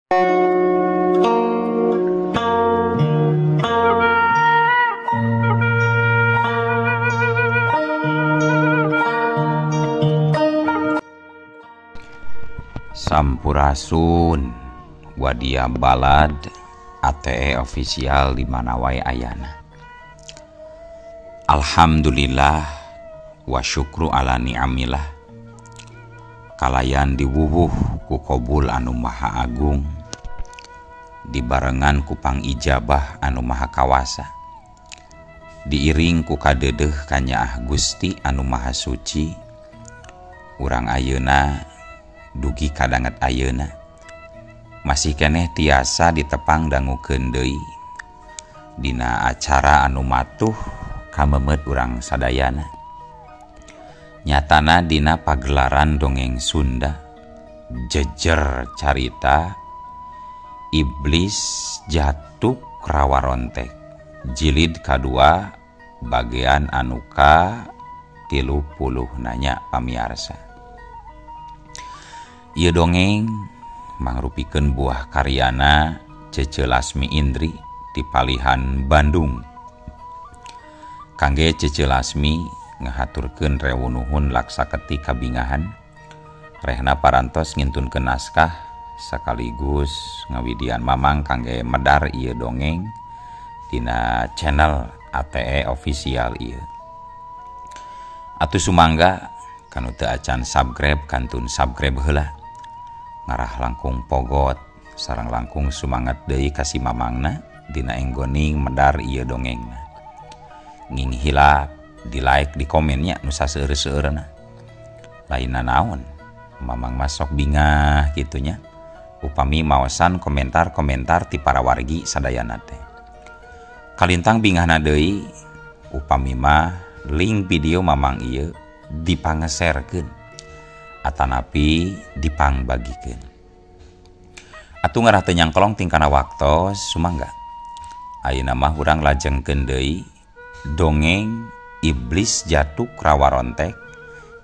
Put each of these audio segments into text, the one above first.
Sampurasun Wadia Balad ATE official di mana wae ayana. Alhamdulillah wa syukru ala ni'amillah. Kalayan diwuwuh ku qobul anu maha agung, dibarengan ku pangijabah anu maha kawasa, diiring ku kadeudeuh kanyaah Gusti anu maha suci. Urang ayeuna dugi kadanget ayeuna masih keneh tiasa ditepang dangukeun deui dina acara anu matuh kamemet urang sadayana. Nyatana dina pagelaran dongeng Sunda jejer carita Iblis Jatuk Rawarontek jilid kadua bagian anu ka 30 nanya pamiarsa. Ieu dongeng mangrupikeun buah karyana Cece Lasmi Indri di Palihan Bandung. Kangge Cece Lasmi ngahaturkeun rewu nuhun laksaketi kabingahan, rehna parantos ngintunkeun naskah sakaligus ngawidian mamang kangge medar ieu dongeng dina channel ATE official ieu. Atuh sumangga kanu teu acan subscribe kantun subscribe heula. Ngarah langkung pogot sareng langkung sumanget deui ka si mamangna dina enggoning medar ieu dongengna. Nging hilap di like di komennya nu saseueur-seueurna. Lainna naon mamang masok bingah kitunya upami maosan komentar-komentar ti para wargi sadayana teh. Kalintang bingahna deui upami mah link video mamang ieu dipangeserkeun atanapi dipangbagikeun. Atuh ngarah teu nyangkolong tingkana waktos sumangga. Ayeuna mah urang lajengkeun deui dongeng Iblis Jatuk Rawarontek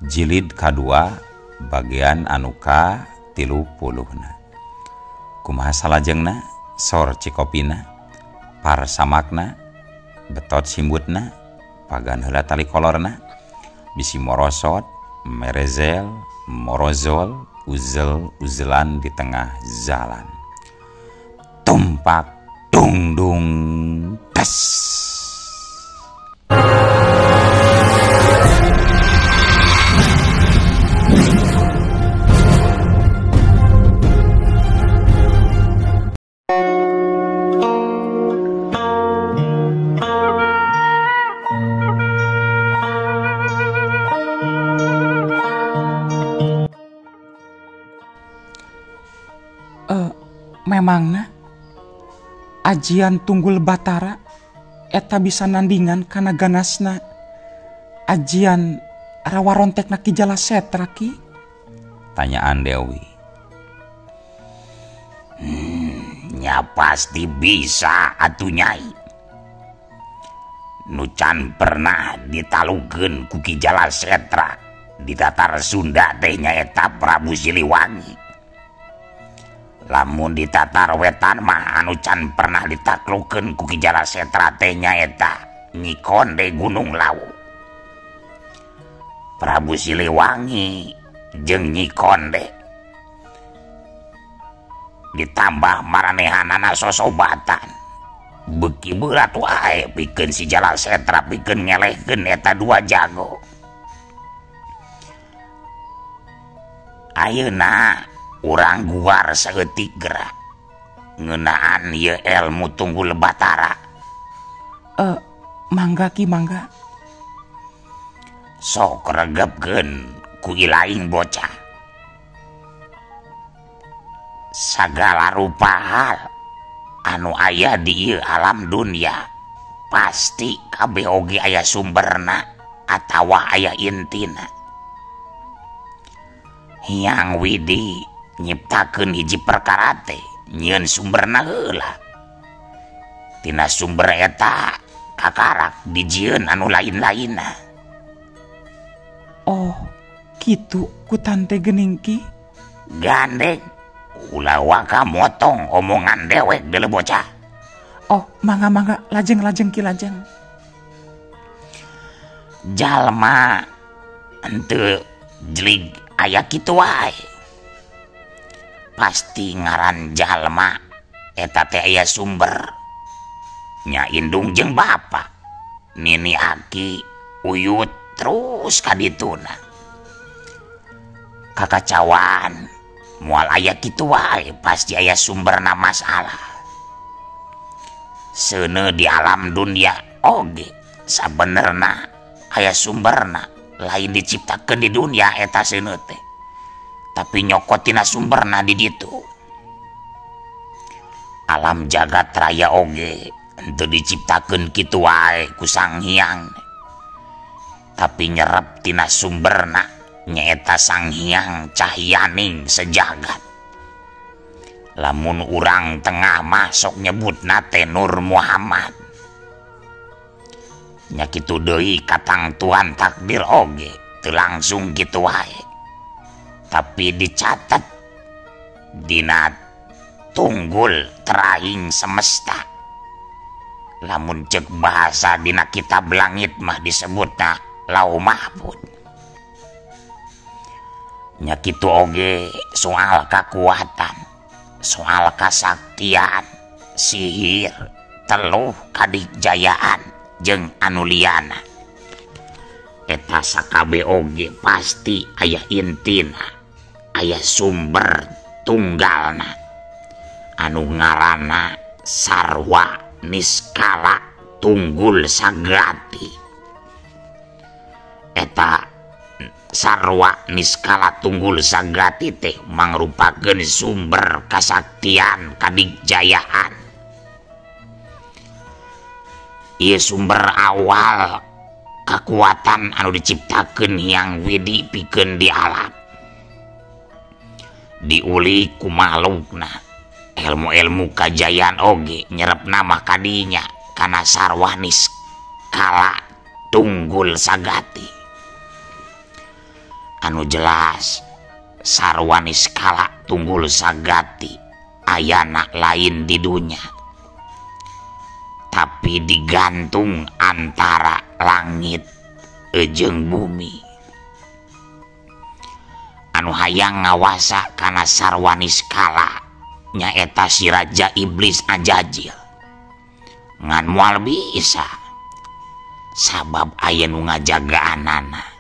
jilid kadua bagian anu ka 30na. Kumaha salajengna sor cikopina, parsamakna, betot simbutna, pagan heula tali kolorna, bisi morosot, merezel, morozol, uzel-uzelan di tengah jalan. Tumpak dung dung tes. Memangna ajian Tunggul Batara eta bisa nandingan kana ganasna ajian Rawarontekna Ki Jalasetra ki? Tanyaan Dewi. Nya pasti bisa atuh Nyai. Nu can pernah ditalukeun ku Ki Jalasetra di Tatar Sunda teh nyaeta Prabu Siliwangi. Lamun di Tatar Wetan mah anu can pernah ditaklukeun ku Ki Jalasetra teh nyaeta Nyi Konde Gunung Lawu. Prabu Siliwangi jeung Nyi Konde ditambah maranehanana sosobatan beuki berat wae pikeun si Jalasetra pikeun ngelehkeun eta dua jago. Ayeuna urang guar saeutik gerak ngeunaan ieu ilmu Tunggul Batara. Mangga ki mangga. Sok regepkeun ku ilaing bocah. Sagala rupa hal anu aya di ieu alam dunia pasti kabeh oge aya sumberna atawa aya intina. Hyang Widi nyiptakeun hiji perkara teh nyieun sumberna heula. Tina sumber eta kakarak dijieun anu lain-lainna. Oh, kitu ku tante geuning ki. Gandeng ulah waka motong omongan dewek deuleu bocah. Oh, mangga lajeng ki lajeng. Jalma henteu jelig aya kitu wae. Pasti ngaran jalma eta teh aya sumber. Nya indung jeung bapa. Nini aki uyut terus kadituna. Kakacauan moal aya kitu wae pasti aya sumberna masalah. Seuneu di alam dunia oge sabenerna aya sumberna, lain diciptakeun di dunia eta seuneu teh. Tapi nyokot tina sumberna di ditu. Alam jagat raya oge henteu diciptakeun kitu wae ku Sang Hyang. Tapi nyerep tina sumberna nyaeta Sang Hyang cahyaning sejagat. Lamun urang tengah masuk nyebutna teh Nur Muhammad. Nya kitu deui katang Tuhan takdir oge teu langsung kitu wae. Tapi dicatat dina tunggul teraing semesta. Lamun cek bahasa dina kitab langit mah disebutna Lauh Mahfuz. Nya kitu oge soal kekuatan, soal kasaktian, sihir, teluh kadijayaan jeung anu liana. Eta sakabe oge pasti aya intina, aya sumber tunggalna anu ngaranna Sarwa Niskala Tunggul Sagati. Eta Sarwa Niskala Tunggul Sagati teh mangrupakeun sumber kasaktian kadijayaan. Ieu sumber awal kekuatan anu diciptakeun Hyang Widi pikeun di alam. Diuli ku makhlukna, ilmu-ilmu kajayaan oge nyerep nama kadinya kana Sarwa Niskala Tunggul Sagati. Anu jelas Sarwa Niskala Tunggul Sagati ayana lain di dunia, tapi digantung antara langit jeung bumi. Anu hayang ngawasa kana Sarwa Niskala nyaeta si Raja Iblis Ajajil. Ngan moal bisa sabab aya nu ngajagaanana.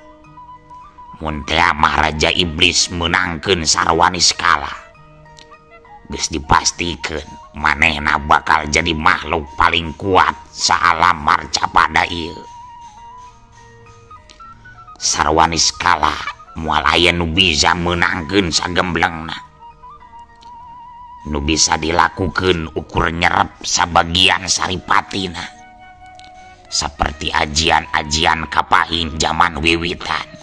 Mun teh mah Raja Iblis menangkeun Sarwa Niskala, geus dipastikeun manehna bakal jadi makhluk paling kuat saalam marcapada ieu. Sarwa Niskala moal aya nu bisa menangkeun sagemblengna, nu bisa dilakukeun ukur nyerep sabagian saripatina, saperti ajian-ajian kapahing zaman wiwitan.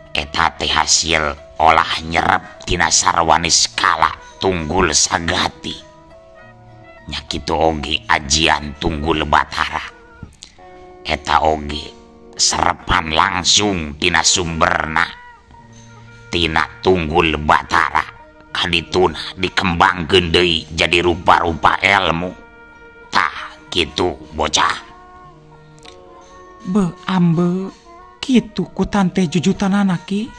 Eta teh hasil olah nyerep tina Sarwa Niskala Tunggul Sagati. Nya kitu oge ajian Tunggul Batara. Eta oge serepan langsung tina sumberna tina Tunggul Batara. Kadituna dikembangkeun deui jadi rupa-rupa ilmu. Tah kitu bocah. Be ambe kitu ku tante jujutanana ki.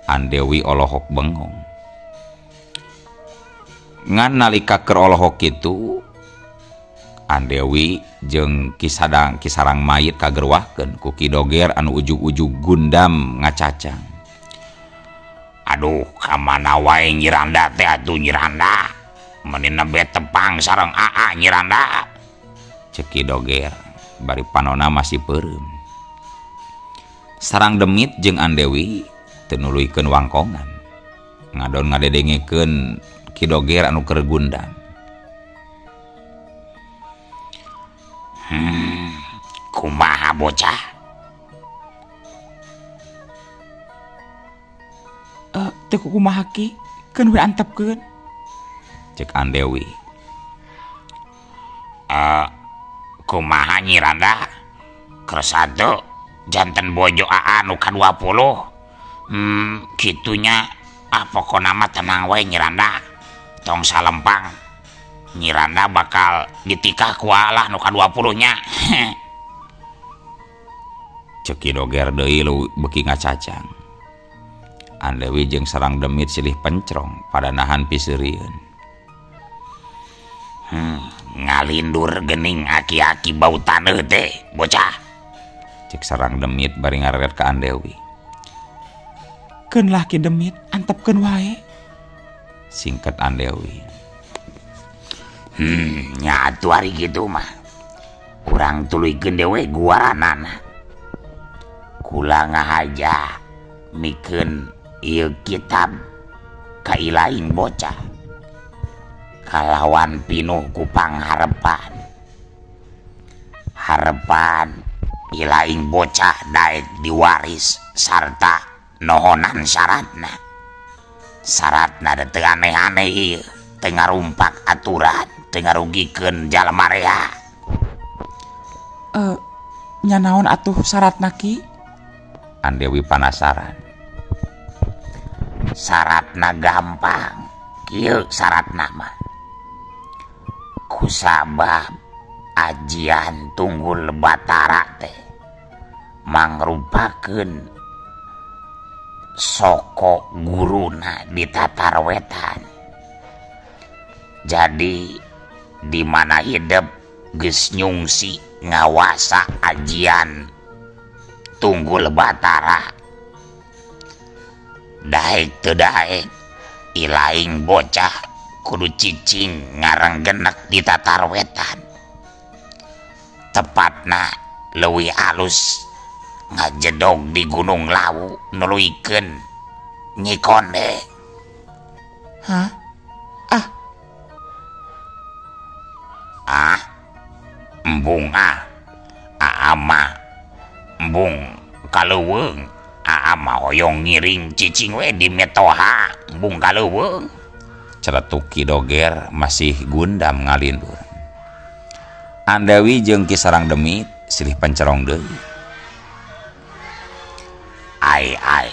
Andewi olohok bengong. Ngan nalika keur olohok kitu, Andewi jeung kisarang mayit kagerwahkeun ku Ki Doger anu ujug-ujug gundam ngacacang. Aduh, kamana wae Nyiranda teh atuh Nyiranda. Menina be tepang sareng AA Nyiranda. Cek Ki Doger bari panona masih peureum. Sarang Demit jeung Andewi teu nuluykeun wangkongan. Ngadon ngadedengekeun Ki Doger anu keur gundam. Kumaha bocah? Teu kumaha ki, keun we antepkeun. Cek Andewi. Kumaha Nyiranda? Kersatu janten bojo AA nu ka-20. Kitunya Pokokna mah tenang we Nyiranda, tong salempang Nyiranda bakal ditikah ku Allah nu ka-20 nya. Ceuk Ki Doger deui lu beuki ngacacang. Andewi jeung Sarang Demit silih pencrong pada nahan piseurieun. Ngalindur gening aki-aki bau taneuh teh bocah. Cek Sarang Demit bari ngareret ka Andewi. Keun lah Ki Demit, antepkeun wae. Singket Andewi. Nya atuh ari kitu mah. Urang tuluykeun dewe guaranana. Kula ngahaja mikeun ieu kitab ka ilaing bocah. Kalawan pinuh ku pangharepan. Harepan ilaing bocah daek diwaris sarta nohonan syaratna. Syaratna da teu aneh-aneh ieu, teu ngarumpak aturan, teu ngarugikeun jalma rea. Nya naon atuh syaratna Ki? Andewi penasaran. Syaratna gampang. Kieu syaratna mah. Kusabab ajian Tunggul Batara teh mangrupakeun soko guruna di Tatar Wetan. Jadi di mana hidup geus nyungsi ngawasa ajian Tunggul Batara. Daek teu daek ilaing bocah kudu cicing ngarenggenek di Tatar Wetan. Tepatna leuwih alus ngajedog di Gunung Lawu nuluykeun Nyi Konde. Hah? Embung Aama embung kaleuweung. Aama hoyong ngiring cicing we di metoha embung kaleuweung. Celetuk Ki Doger masih gundam ngalindur. Andewi jeung Ki Sarang Demit silih pencerong deui. Ai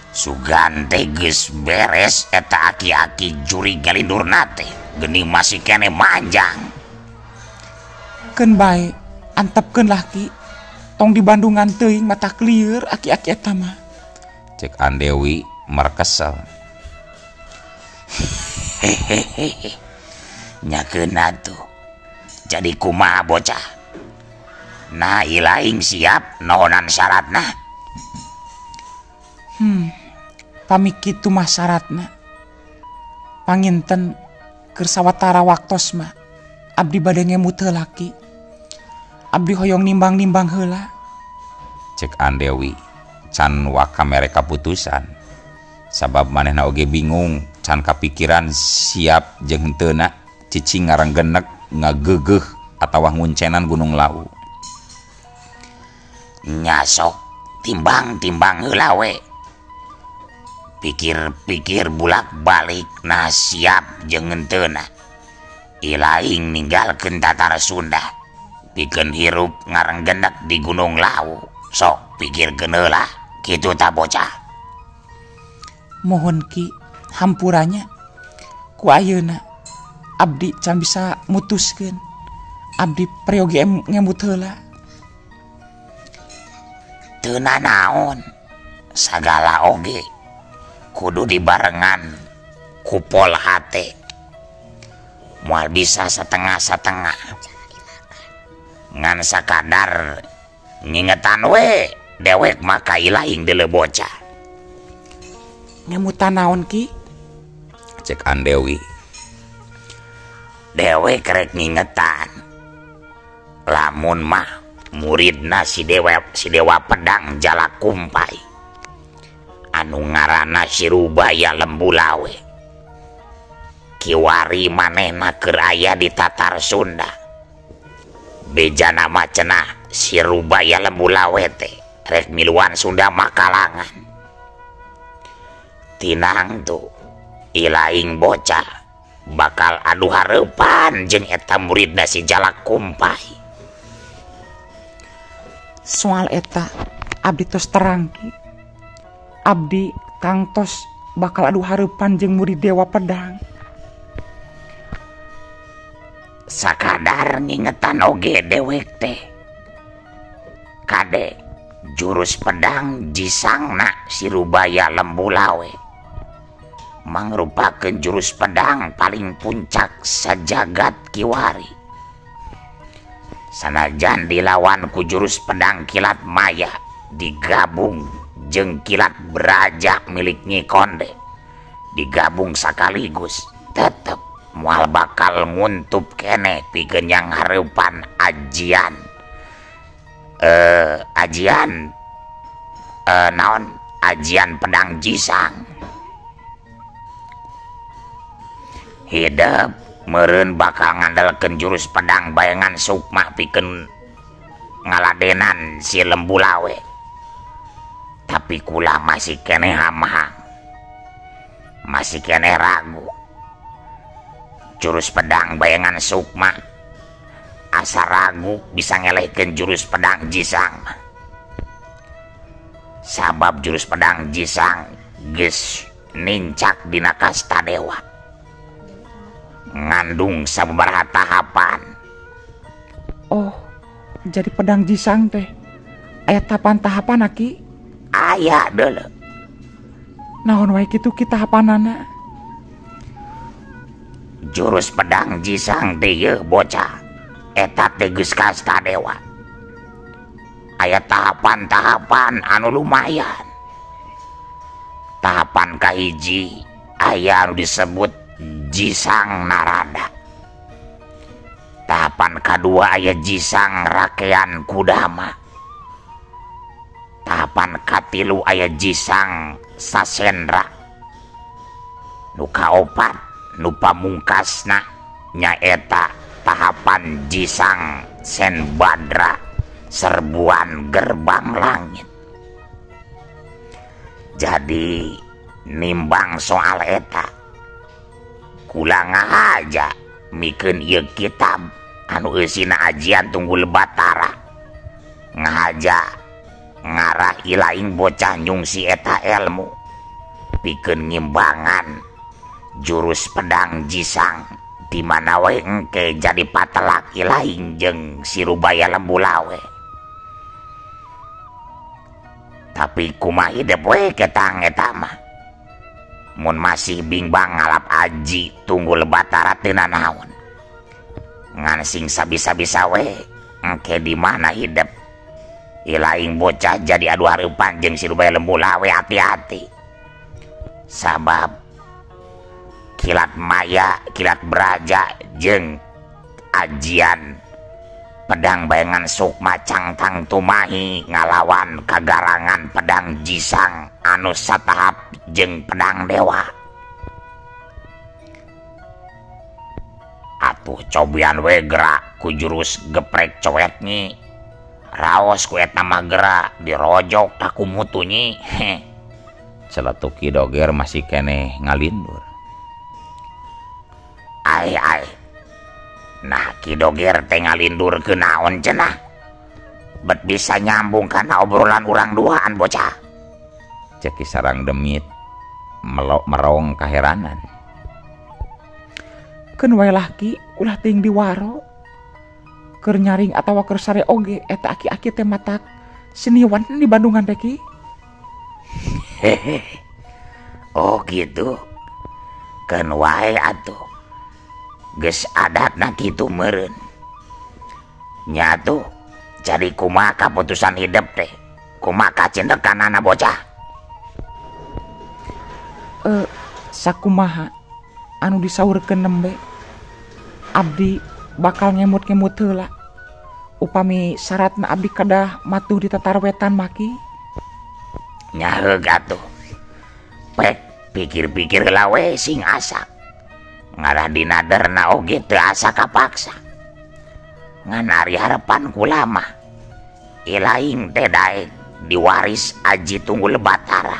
sugan teh geus beres eta aki-aki juri galindurna teh, geuning masih kene manjang. Keun bae, antepkeun lah Ki. Tong di Bandungan teuing mata clear aki-aki eta mah. Cek Andewi merkesel. Nyakeun atuh. Jadi kumaha bocah? Nah ilaing siap nohonan syaratna. Pami kitu mah syaratna. Panginten keur sawatara waktos mah abdi bade ngemut heula Ki. Abdi hoyong nimbang-nimbang heula. Cek Andewi can waka mere kaputusan. Sabab manehna oge bingung can kapikiran siap jeung henteuna cicing ngarenggenek ngageugeuh atawa nguncenan Gunung Lawu. Nya sok timbang-timbang heula we. Pikir-pikir bulak-balik nah siap jeung henteuna. Ilaing ninggalkeun Tatar Sunda. Pikeun hirup ngarenggenek di Gunung Lawu. Sok pikirkeun heula, kitu ta bocah. Mohon Ki, hampuranya ku ayeuna abdi can bisa mutuskeun. Abdi prayogi ngemut heula. Teu nanaon, sagala oge kudu dibarengan kupol hate. Moal bisa setengah-setengah. Ngan sakadar ngingetan we dewek maka ilaing deuleu bocah. Ngemutan naon Ki? Cek Andewi. Dewek rek ngingetan. Lamun mah muridna si Dewa Pedang Jalakumpai. Anu ngaranna si Rubaya Lembulawe. Kiwari manehna keur aya di Tatar Sunda. Bejana mah cenah si Rubaya Lembulawe teh rek miluan Sunda Makalangan. Tinang tuh ilaing bocah bakal adu hareupan jeung eta muridna si Jalakumpai. Soal eta abdi tos terang Ki. Abdi kangtos bakal adu hareupan jeung murid Dewa Pedang. Sakadar ngingetan oge dewek teh. Kade jurus pedang jisangna Sirubaya Lembulawe mangrupakeun jurus pedang paling puncak sajagat kiwari. Sanajan dilawan ku jurus pedang kilat maya digabung jeung kilat beraja milik Nyi Konde digabung sakaligus tetep moal bakal nguntup kene pikeun yang hareupan ajian naon ajian pedang jisang. Hidup meureun bakal ngandalkeun jurus pedang bayangan sukma pikeun ngaladenan si Lembulawe. Tapi kula masih kene hamhang, masih kene ragu. Jurus pedang bayangan sukma asa ragu bisa ngelehkeun jurus pedang jisang. Sabab jurus pedang jisang geus nincak dina kasta dewa, ngandung sababaraha tahapan. Oh, jadi pedang jisang teh aya tahapan-tahapan Ki? Aya deuleu. Naon wae kitu ki tahapanana? Jurus pedang jisang teh yeuh bocah eta teh geus kasta dewa. Aya tahapan-tahapan anu lumayan. Tahapan kahiji aya anu disebut Jisang Narada. Tahapan kadua aya Jisang Rakean Kudama. Tahapan katilu aya Jisang Sasendra. Nu kaopat nu pamungkasna nyaeta tahapan Jisang Senbadra Serbuan Gerbang Langit. Jadi nimbang soal eta kula ngahaja mikeun ieu kitab anu eusina ajian Tunggul Batara, ngahaja ngarah ilaing bocah nyungsi eta ilmu pikeun ngimbangan jurus pedang jisang di mana wae engke jadi patelak ilaing jeung Sirubaya Lembulawe. Tapi kumaha hidup we ketang eta mah mun masih bimbang ngalap aji Tunggul Batara teu nanaon. Ngan sing sabisa-bisa we engke di mana hidup ilaing bocah jadi adu hareupan jeung Sirubaya Lembulawe. Hati-hati sabab kilat maya kilat beraja jeung ajian pedang bayangan sukma cangtang tumahi ngalawan kagarangan pedang jisang anu satahap jeung pedang dewa. Atuh cobian we gerak ku jurus geprek coet nyi. Raos ku eta mah gerak dirojok taku mutu nyi. Celetuk Ki Doger masih kene ngalindur. Ai. Nah Ki Doger teh ngalindur ke naon cenah? Bet bisa nyambung kana obrolan urang duaan bocah. Cek Ki Sarang Demit merong kaheranan. Keun wae lah Ki, ulah ting diwaro. Keur nyaring atawa keur sare oge eta aki-aki teh matak seniwan di Bandungan teh Ki. Oh gitu. Keun wae atuh. Geus adatna kitu meureun. Nya tuh jadi kumaha kaputusan hidup teh? Kumaha kacendekanana bocah? Sakumaha anu disaurkeun nembe abdi bakal ngemut-ngemut heula upami syaratna abdi kadah matuh di tatar wetan maki. Nya heug atuh. Pek pikir-pikir heula we sing asak. Ngarah dinaderna oge teu asa kapaksa. Ngan ari harapan kula mah ilaing teh daek diwaris aji Tunggul Batara.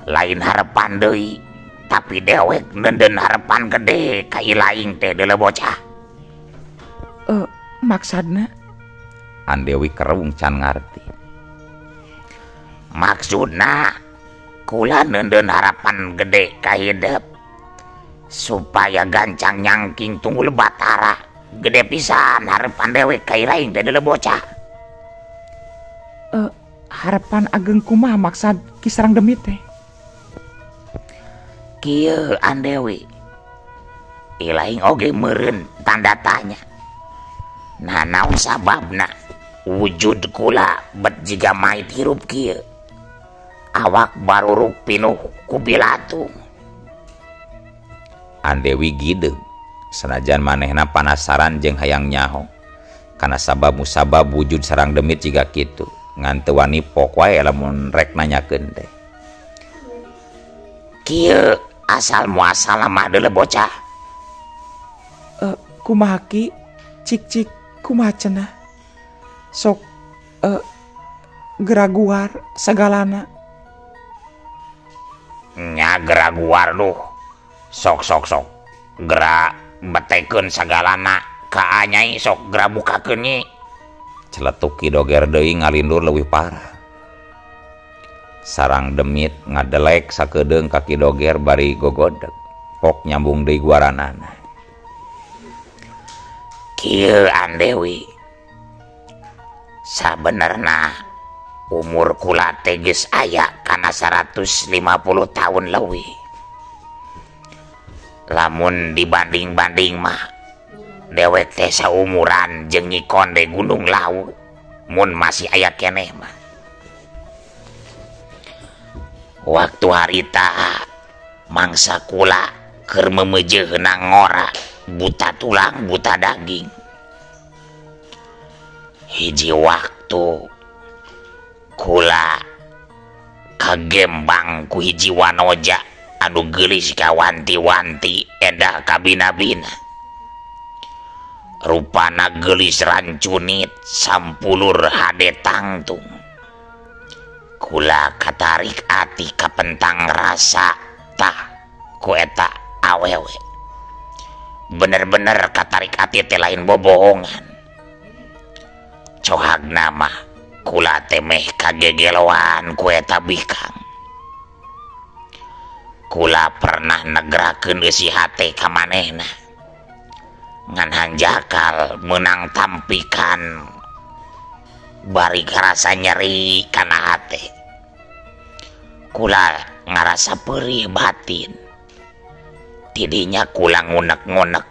Lain harapan deui tapi dewek nenden harapan gede ka ilaing teh deuleu bocah. Maksudna? Andewi kerung can ngarti. Maksudna kula neundeun harapan gede ka hidup supaya gancang nyangking tunggul Batara gede pisan harapan dewek ka lain teh deuleu bocah. Harapan ageng kumaha maksad Ki Sarang Demit teh? Kieu Andewi, ilaing oge meureun tanda tanya. Nah naon sababna wujud kula bet jiga mait hirup kieu, awak baruruk pinuh ku bilatung. Andewi gideung sanajan manehna panasaran jeung hayang nyaho kana sabab musabab wujud Sarang Demit jiga kitu ngan teu wani pok wae lamun rek nanyakeun teh. Kieu asal muasal mah deuleu bocah. Kumaha Ki? Cik kumaha cenah? Sok geraguar sagalana. Nya geraguar duh. Sok gera betekeun sagalana ka Nyai sok gera bukakeun nyi. Celetuk Ki Doger deui ngalindur leuwih parah. Sarang Demit ngadelek sakedeung ka Ki Doger bari gogodeg pok nyambung deui guaranana. Kieu Andewi, sabenerna umur kula teh geus aya kana 150 tahun leuwih. Lamun dibanding-banding mah dewek teh saumuran jeung Nyi Konde Gunung Lawu mun masih aya keneh mah. Waktu harita mangsa kula keur memeujeuna ngora buta tulang buta daging. Hiji waktu kula kagembang ku hiji wanoja anu geulis ka wanti-wanti edah kabina-bina. Rupana geulis rancunit sampulur hade tangtung. Kula katarik ati ka pentang rasa tah ku eta awewe. Bener-bener katarik ati teh lain bobohongan. Cohagna mah kula teh meh kagegeloan ku eta bikang. Kula pernah negrakeun eusi hate ka manehna ngan hanjakal meunang tampikan bari karasa nyeri kana hate. Kula ngarasa perih batin. Tidinya kula ngunek-ngunek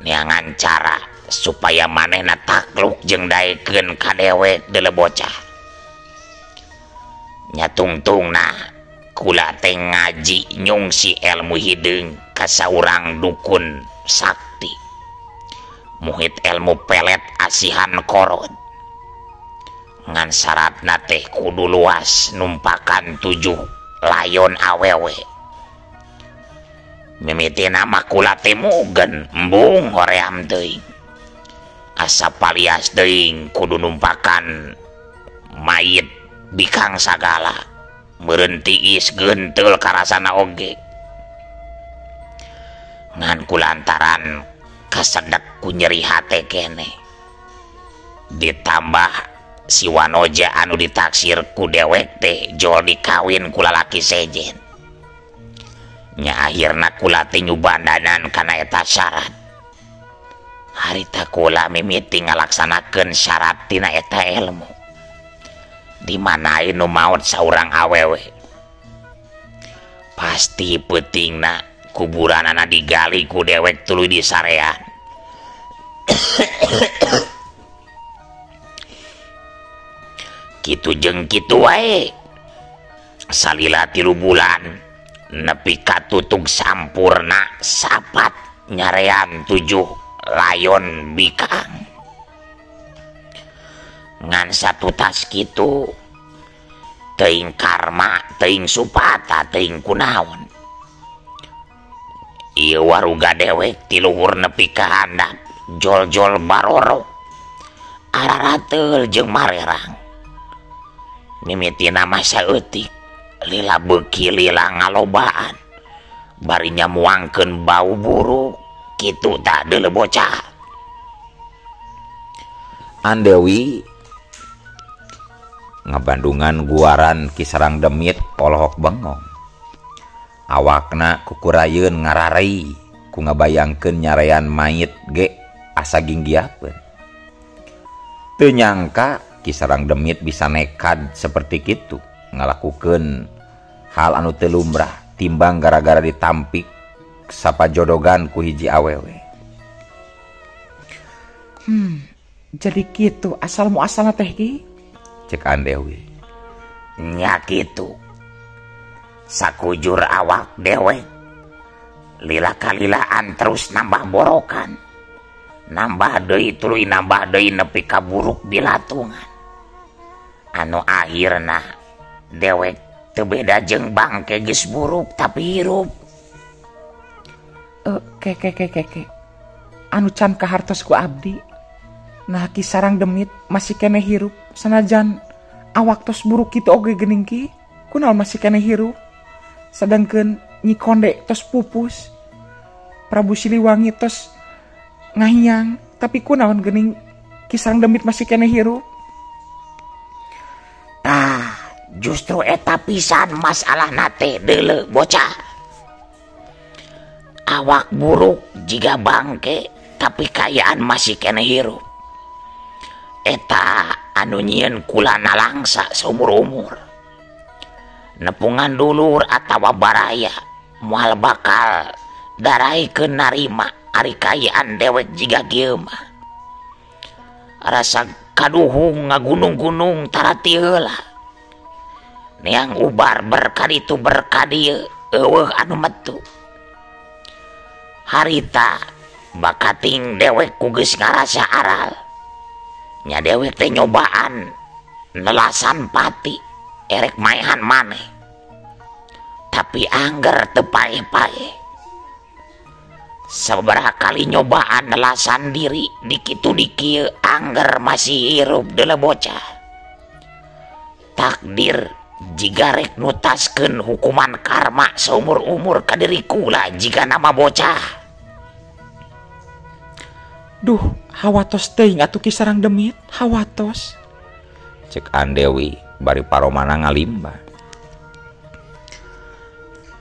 neangan cara supaya manehna takluk jeung daekeun ka dewek deuleu bocah. Nya tungtungna kula teh ngaji nyungsi ilmu hideung ka saurang dukun sakti. Muhit ilmu pelet asihan korod. Ngan syaratna teh kudu luas numpakan 7 layon awewe. Mimitina mah kula teh mugen embung hoream teuing. Asa palias teuing kudu numpakan mayit bikang sagala. Meureun tiis genteul karasana oge. Ngan kulantaran kasedek ku nyeri hate kene. Ditambah si wanoja anu ditaksir ku dewek teh jol dikawin ku lalaki sejen. Nya akhirna kula teh nyubandanan kana eta syarat. Harita kula mimiti ngalaksanakeun syarat tina eta ilmu. Di mana anu maot saurang awewe. Pasti peutingna kuburanana digali ku dewek tuluy di sarean. Kitu jeung kitu wae. Salila 3 bulan nepi ka tutug sampurna sapat nyarean 7 layon bikang. Ngan satu tas kitu teuing karma, teuing supata, teuing kunaon. Ieu waruga dewek ti luhur nepi ka handap jol-jol baroro ararateul jeung marerang. Mimitina mah saeutik lila beuki lila ngalobaan bari nyamuangkeun bau buruk kitu tah deuleu bocah. Andewi ngabandungan guaran Kisarang Demit polohok bengong. Awakna kukurayeun ngararei ku ngabayangkeun nyarean mayit ge asa ginggiapeun. Teu nyangka Kisarang Demit bisa nekad seperti kitu ngalakukeun hal anu teu lumrah timbang gara-gara ditampik sapajodogan ku hiji awewe. Jadi gitu asal muasalna teh ki? Cek Andewi. Nya kitu. Sakujur awak dewek lila kalilaan terus nambah borokan, nambah deui tuluy nambah deui nepi ka buruk bilatungan. Anu akhirna dewek teu beda jeung bangke geus buruk tapi hirup. Ke anu can kahartos ku abdi. Nah Kisarang Demit masih kene hirup sanajan awak tos buruk kitu oge geuning ki. Kunaon masih kene hirup? Sedangkan Nyi Konde tos pupus, Prabu Siliwangi tos ngahiang, tapi kunaon geuning Kisarang Demit masih kene hirup? Tah, justru eta pisan masalahna teh deuleu bocah. Awak buruk jiga bangke, tapi kayaan masih kene hirup. Eta anu nyieun kulana langsa seumur-umur. Nepungan dulur atawa baraya moal bakal daraikeun narima ari kayaan dewek jiga kieu mah. Rasa kaduhung ngagunung-gunung tarati heula. Neang ubar berkaditu berkadieu eueuh anu metu. Harita bakating dewek ku geus ngarasa aral. Nya dewek teh nyobaan nelasan pati erek maehan maneh. Tapi angger teu pae-pae. Sabaraha kali nyobaan nelasan diri di kitu di kieu angger masih hirup deuleu bocah. Takdir jiga rek nutaskeun hukuman karma seumur-umur ka diri kula jiga nama bocah. Duh, hawatos teuing atuh Kisarang Demit, hawatos. Cek Andewi bari paromana ngalimba.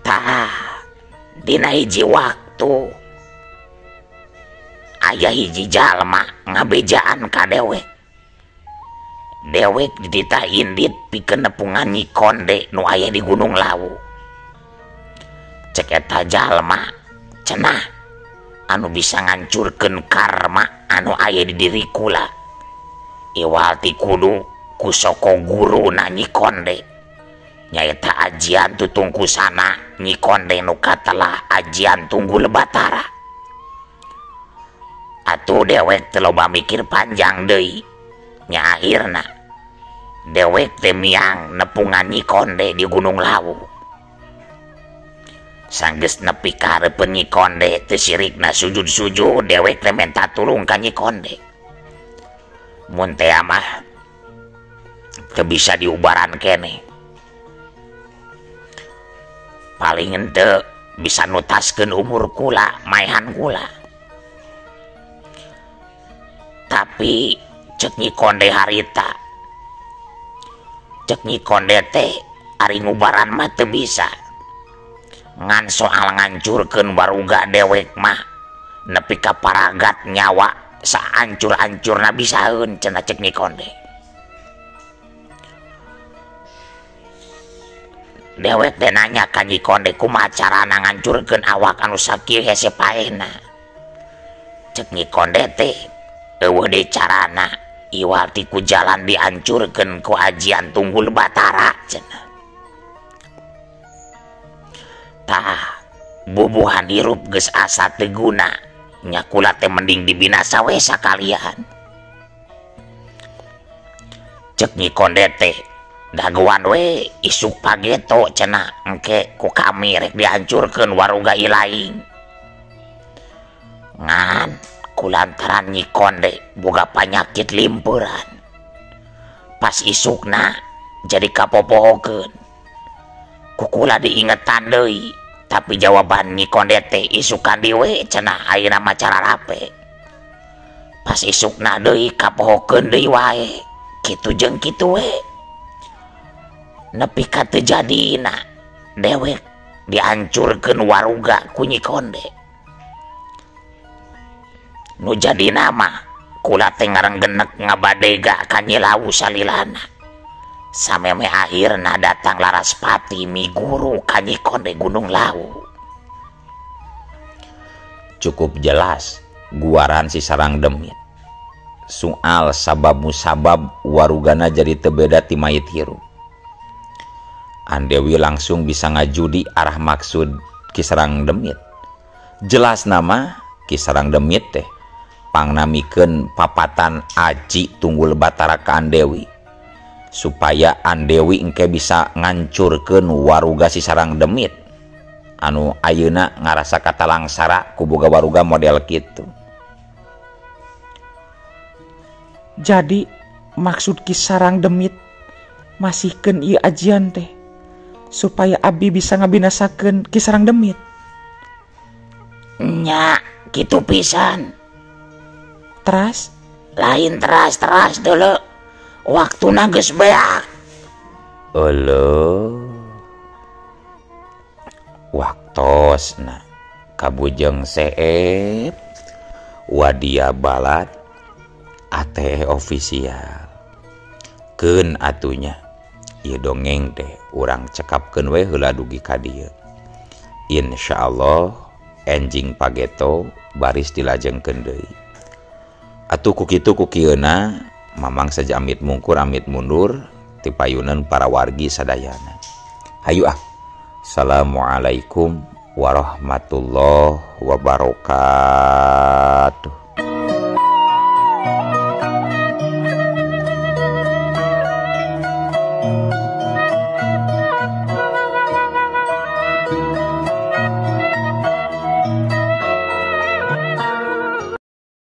Tah, dina hiji waktu aya hiji jalma ngabejaan ka dewek. Dewek dititah indit pikeun nepungan Nyi Konde nu aya di Gunung Lawu. Cek eta jalma cenah anu bisa ngancurkeun karma anu aya di diri kula. Iwal ti kudu kusoko guru na Nyi Konde. Nyaeta ajian tutungkusana Nyi Konde nu katelah ajian Tunggul Batara. Atuh dewek teu loba mikir panjang deui. Nya akhirna dewek teh miang nepungan Nyi Konde di Gunung Lawu. Sanggeus nepi ka hareupeun Nyi Konde teu sirikna sujud-sujud dewek teh minta tulung ka Nyi Konde. Mun teh mah teu bisa diubaran kene. Paling ente bisa nutaskeun umur kula, maehan kula. Tapi cek Nyi Konde harita, cek Nyi Konde teh ari ngubaran mah teu bisa. Ngan soal ngancurkeun waruga dewek mah nepi ka paragat nyawa saancur-ancurna bisaeun cenah cek Nyi Konde. Dewek teh nanya ka Nyi Konde kumaha carana ngancurkeun awak anu sakieu hese paehna. Cek Nyi Konde teh eueuh deui carana, iwal ti ku jalan dihancurkeun ku ajian Tunggul Batara cenah. Tah bubuhan hirup geus asa teu guna, nya kula teh mending dibinasa we sakalian. Cek Nyi Konde teh daguan we isuk pageto cenah engke ku kami rek dihancurkeun waruga ilaing. Ngan kulantaran Nyi Konde boga panyakit limpuran. Pas isukna jadi kapopohokeun. Kukula diingetan deui, tapi jawaban Nyi Konde teh isukan diwe cenah ayeuna mah cara rape. Pas isukna deui kapohokeun deui wae. Kitu jeung kitu we. nepi ka teu jadina dewek dihancurkeun waruga ku Nyi Konde. Nu jadina mah kula teh ngarenggenek ngabadega ka Nyi Lawu salilana. Sameme akhirna datang Laraspati miguru ka Nyi Konde Gunung Lawu. Cukup jelas guaran si Sarang Demit. Soal sabab musabab warugana jadi tebeda ti mayit hirup. Andewi langsung bisa ngajudi arah maksud Ki Sarang Demit. Jelas nama Ki Sarang Demit teh pangnamikeun papatan aji tunggul Batara ka Andewi supaya Andewi engke bisa ngancurkeun waruga si Sarang Demit anu ayeuna ngarasa kata langsara ku boga waruga model kitu. Jadi maksud Ki Sarang Demit masihkeun ieu ajian teh supaya abdi bisa ngabinasakeun Ki Sarang Demit. Nya kitu pisan. Teras Lain teras dulu. Waktuna geus beak. Olo waktosna kabujeng seep wadia balad ATE ofisial. Keun atunya ieu dongeng teh urang cekapkeun we heula dugi ka dieu. Insyaallah enjing pageto baris dilajengkeun deui. Atuh ku kitu ku kieuna mamang saja amit mungkur amit mundur ti payunan para wargi sadayana. Hayu ah. Assalamualaikum warahmatullahi wabarakatuh.